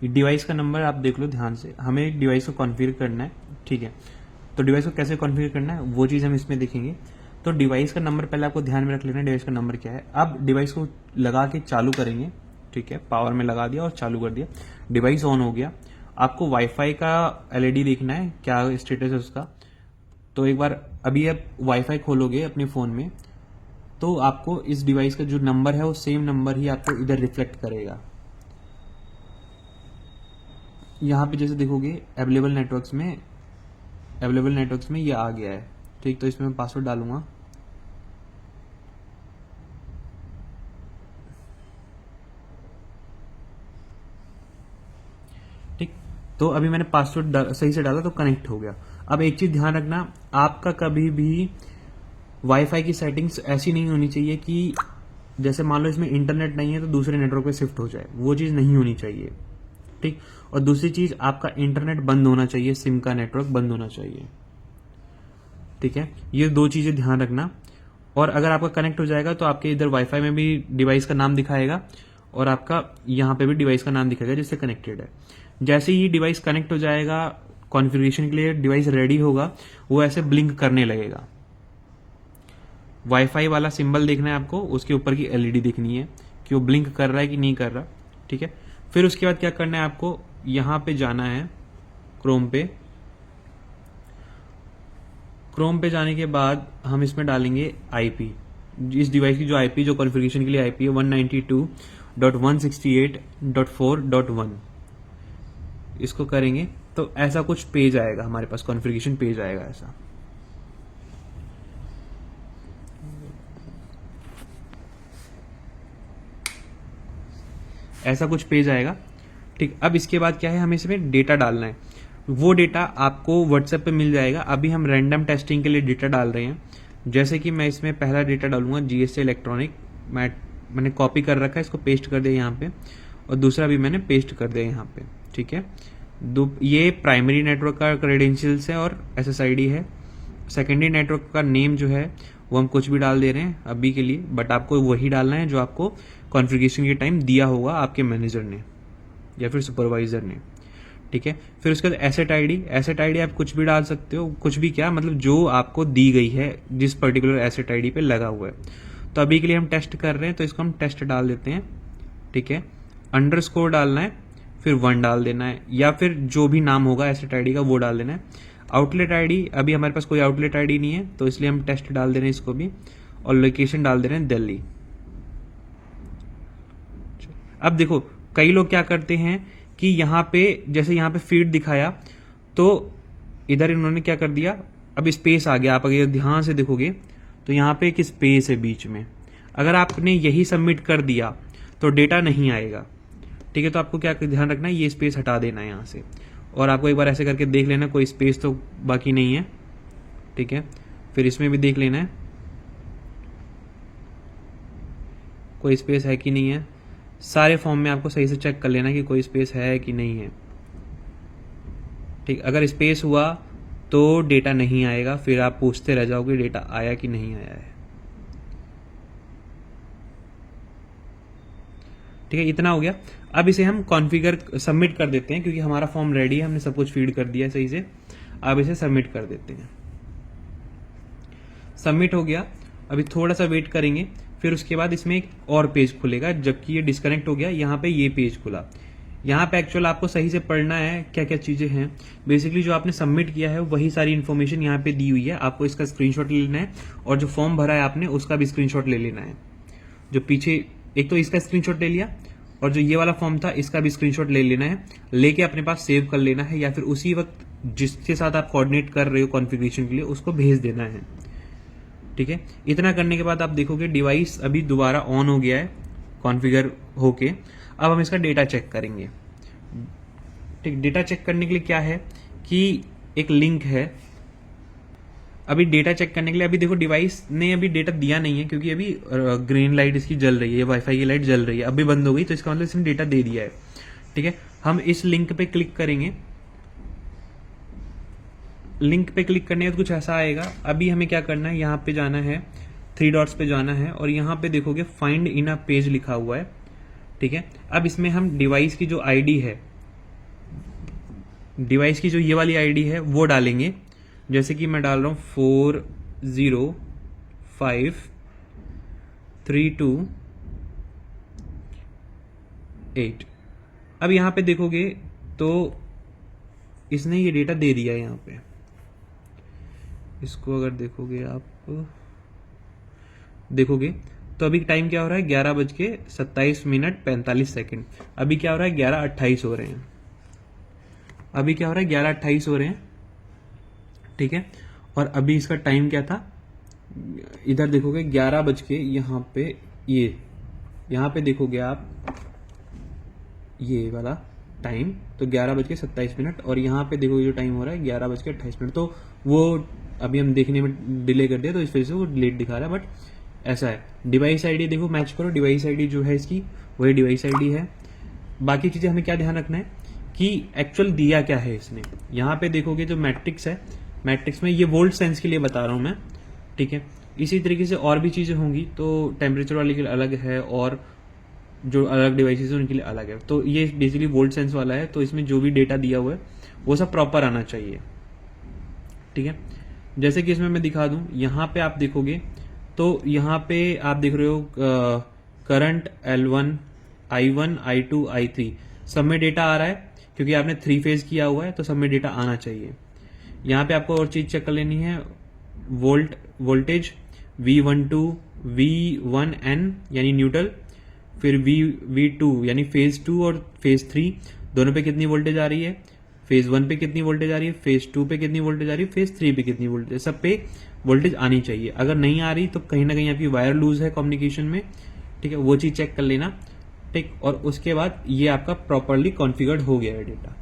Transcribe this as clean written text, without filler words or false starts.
Device का number आप देख लो ध्यान से, हमें एक डिवाइस को कॉन्फ़िगर करना है, ठीक है। तो डिवाइस को कैसे कॉन्फ़िगर करना है वो चीज़ हम इसमें देखेंगे। तो डिवाइस का नंबर पहले आपको ध्यान में रख लेना है, डिवाइस का नंबर क्या है। अब डिवाइस को लगा के चालू करेंगे, ठीक है, पावर में लगा दिया और चालू कर दिया, डिवाइस ऑन हो गया। आपको वाईफाई का एलईडी देखना है, क्या स्टेटस है उसका। तो एक बार अभी आप वाईफाई खोलोगे अपने फ़ोन में, तो आपको इस डिवाइस का जो नंबर है वो सेम नंबर ही आपको इधर रिफ्लेक्ट करेगा। यहाँ पे जैसे देखोगे अवेलेबल नेटवर्क्स में ये आ गया है, ठीक। तो इसमें मैं पासवर्ड डालूंगा, ठीक। तो अभी मैंने पासवर्ड सही से डाला तो कनेक्ट हो गया। अब एक चीज ध्यान रखना, आपका कभी भी वाईफाई की सेटिंग्स ऐसी नहीं होनी चाहिए कि जैसे मान लो इसमें इंटरनेट नहीं है तो दूसरे नेटवर्क पे शिफ्ट हो जाए, वो चीज नहीं होनी चाहिए, ठीक। और दूसरी चीज, आपका इंटरनेट बंद होना चाहिए, सिम का नेटवर्क बंद होना चाहिए, ठीक है। ये दो चीजें ध्यान रखना। और अगर आपका कनेक्ट हो जाएगा तो आपके इधर वाईफाई में भी डिवाइस का नाम दिखाएगा और आपका यहाँ पे भी डिवाइस का नाम दिखाएगा जिससे कनेक्टेड है। जैसे ही डिवाइस कनेक्ट हो जाएगा, कॉन्फ़िगरेशन के लिए डिवाइस रेडी होगा, वो ऐसे ब्लिंक करने लगेगा। वाईफाई वाला सिंबल देखना है आपको, उसके ऊपर की एलईडी देखनी है कि वो ब्लिंक कर रहा है कि नहीं कर रहा, ठीक है। फिर उसके बाद क्या करना है, आपको यहाँ पे जाना है क्रोम पे जाने के बाद हम इसमें डालेंगे आईपी। इस डिवाइस की जो आईपी, जो कॉन्फ़िगरेशन के लिए आईपी है 192.168.4.1, इसको करेंगे तो ऐसा कुछ पेज आएगा हमारे पास, कॉन्फ़िगरेशन पेज आएगा ऐसा कुछ पेज आएगा, ठीक। अब इसके बाद क्या है, हमें इसमें डेटा डालना है। वो डेटा आपको व्हाट्सएप पे मिल जाएगा। अभी हम रैंडम टेस्टिंग के लिए डेटा डाल रहे हैं। जैसे कि मैं इसमें पहला डेटा डालूंगा जीएसटी इलेक्ट्रॉनिक, मैंने कॉपी कर रखा है, इसको पेस्ट कर दिया यहाँ पे, और दूसरा भी मैंने पेस्ट कर दिया यहाँ पे, ठीक है। ये प्राइमरी नेटवर्क का क्रेडेंशियल्स है और एसएसआईडी है। सेकेंडरी नेटवर्क का नेम जो है वो हम कुछ भी डाल दे रहे हैं अभी के लिए, बट आपको वही डालना है जो आपको कॉन्फ़िगरेशन के टाइम दिया होगा आपके मैनेजर ने या फिर सुपरवाइजर ने, ठीक है। फिर उसके बाद एसेट आईडी आप कुछ भी डाल सकते हो, कुछ भी क्या मतलब जो आपको दी गई है, जिस पर्टिकुलर एसेट आईडी पे लगा हुआ है। तो अभी के लिए हम टेस्ट कर रहे हैं तो इसको हम टेस्ट डाल देते हैं, ठीक है। अंडरस्कोर डालना है, फिर 1 डाल देना है, या फिर जो भी नाम होगा एसेट आईडी का वो डाल देना है। आउटलेट आईडी, अभी हमारे पास कोई आउटलेट आईडी नहीं है तो इसलिए हम टेस्ट डाल दे रहे हैं इसको भी, और लोकेशन डाल दे रहे हैं दिल्ली। अब देखो कई लोग क्या करते हैं कि यहाँ पे, जैसे यहाँ पे फीड दिखाया तो इधर इन्होंने क्या कर दिया, अब स्पेस आ गया। आप अगर ध्यान से देखोगे तो यहाँ पे एक स्पेस है बीच में, अगर आपने यही सबमिट कर दिया तो डेटा नहीं आएगा, ठीक है। तो आपको क्या ध्यान रखना है, ये स्पेस हटा देना है यहाँ से, और आपको एक बार ऐसे करके देख लेना कोई स्पेस तो बाकी नहीं है, ठीक है। फिर इसमें भी देख लेना है कोई स्पेस है कि नहीं है। सारे फॉर्म में आपको सही से चेक कर लेना कि कोई स्पेस है कि नहीं है, ठीक। अगर स्पेस हुआ तो डेटा नहीं आएगा, फिर आप पूछते रह जाओगे डेटा आया कि नहीं आया है, ठीक है। इतना हो गया। अब इसे हम कॉन्फ़िगर सबमिट कर देते हैं, क्योंकि हमारा फॉर्म रेडी है, हमने सब कुछ फीड कर दिया है सही से। अब इसे सबमिट कर देते हैं। सबमिट हो गया, अभी थोड़ा सा वेट करेंगे, फिर उसके बाद इसमें एक और पेज खुलेगा। जबकि ये डिस्कनेक्ट हो गया, यहाँ पे ये पेज खुला। यहाँ पे एक्चुअल आपको सही से पढ़ना है क्या क्या चीजें हैं। बेसिकली जो आपने सबमिट किया है वही सारी इन्फॉर्मेशन यहाँ पे दी हुई है, आपको इसका स्क्रीनशॉट ले लेना है, और जो फॉर्म भरा है आपने उसका भी स्क्रीनशॉट ले लेना है। जो पीछे, एक तो इसका स्क्रीनशॉट ले लिया, और जो ये वाला फॉर्म था इसका भी स्क्रीनशॉट ले लेना है, लेके अपने पास सेव कर लेना है, या फिर उसी वक्त जिसके साथ आप कोऑर्डिनेट कर रहे हो कॉन्फ़िगरेशन के लिए उसको भेज देना है, ठीक है। इतना करने के बाद आप देखोगे डिवाइस अभी दोबारा ऑन हो गया है कॉन्फ़िगर होके। अब हम इसका डेटा चेक करेंगे, ठीक। डेटा चेक करने के लिए क्या है कि एक लिंक है। अभी डेटा चेक करने के लिए, अभी देखो डिवाइस ने अभी डेटा दिया नहीं है, क्योंकि अभी ग्रीन लाइट इसकी जल रही है, वाईफाई की लाइट जल रही है, अभी बंद हो गई, तो इसका मतलब इसने डेटा दे दिया है, ठीक है। हम इस लिंक पे क्लिक करेंगे, लिंक पे क्लिक करने के बाद कुछ ऐसा आएगा। अभी हमें क्या करना है, यहाँ पे जाना है, 3 डॉट्स पे जाना है, और यहाँ पे देखोगे फाइंड इन अ पेज लिखा हुआ है, ठीक है। अब इसमें हम डिवाइस की जो आईडी है डिवाइस की जो ये वाली आईडी है वो डालेंगे, जैसे कि मैं डाल रहा हूँ 405328। अब यहां पे देखोगे तो इसने ये डेटा दे दिया है। यहां पे इसको अगर देखोगे आप देखोगे तो अभी टाइम क्या हो रहा है 11:27:45। अभी क्या हो रहा है 11:28 हो रहे हैं। अभी क्या हो रहा है 11:28 हो रहे हैं, ठीक है। और अभी इसका टाइम क्या था, इधर देखोगे 11 बज के यहाँ पे ये यहाँ पे देखोगे आप ये वाला टाइम, तो 11:27 और यहाँ पे देखोगे जो टाइम हो रहा है 11:28। तो वो अभी हम देखने में डिले कर दिया तो इस वजह से वो लेट दिखा रहा है, बट ऐसा है। डिवाइस आईडी देखो, मैच करो, डिवाइस आईडी जो है इसकी वही डिवाइस आईडी है। बाकी चीजें हमें क्या ध्यान रखना है कि एक्चुअल दिया क्या है इसने। यहाँ पे देखोगे जो मैट्रिक्स है, मैट्रिक्स में ये वोल्ट सेंस के लिए बता रहा हूं मैं, ठीक है। इसी तरीके से और भी चीजें होंगी, तो टेम्परेचर वाले के लिए अलग है और जो अलग डिवाइसेस है उनके लिए अलग है। तो ये बेसिकली वोल्ट सेंस वाला है, तो इसमें जो भी डेटा दिया हुआ है वो सब प्रॉपर आना चाहिए, ठीक है। जैसे कि इसमें मैं दिखा दूं, यहाँ पे आप देखोगे तो यहाँ पे आप देख रहे हो current L1, I1, I2, I3 सब में डेटा आ रहा है, क्योंकि आपने 3 फेज किया हुआ है तो सब में डेटा आना चाहिए। यहाँ पे आपको और चीज चेक कर लेनी है, वोल्टेज V12, V1N यानी न्यूट्रल, फिर V2 यानी फेज 2 और फेज 3 दोनों पे कितनी वोल्टेज आ रही है, फेज 1 पे कितनी वोल्टेज आ रही है, फेज 2 पे कितनी वोल्टेज आ रही है, फेज 3 पे कितनी वोल्टेज, सब पे वोल्टेज आनी चाहिए। अगर नहीं आ रही तो कहीं ना कहीं आपकी वायर लूज है कम्युनिकेशन में, ठीक है, वो चीज चेक कर लेना, ठीक। और उसके बाद ये आपका प्रॉपरली कॉन्फ़िगर्ड हो गया है डेटा।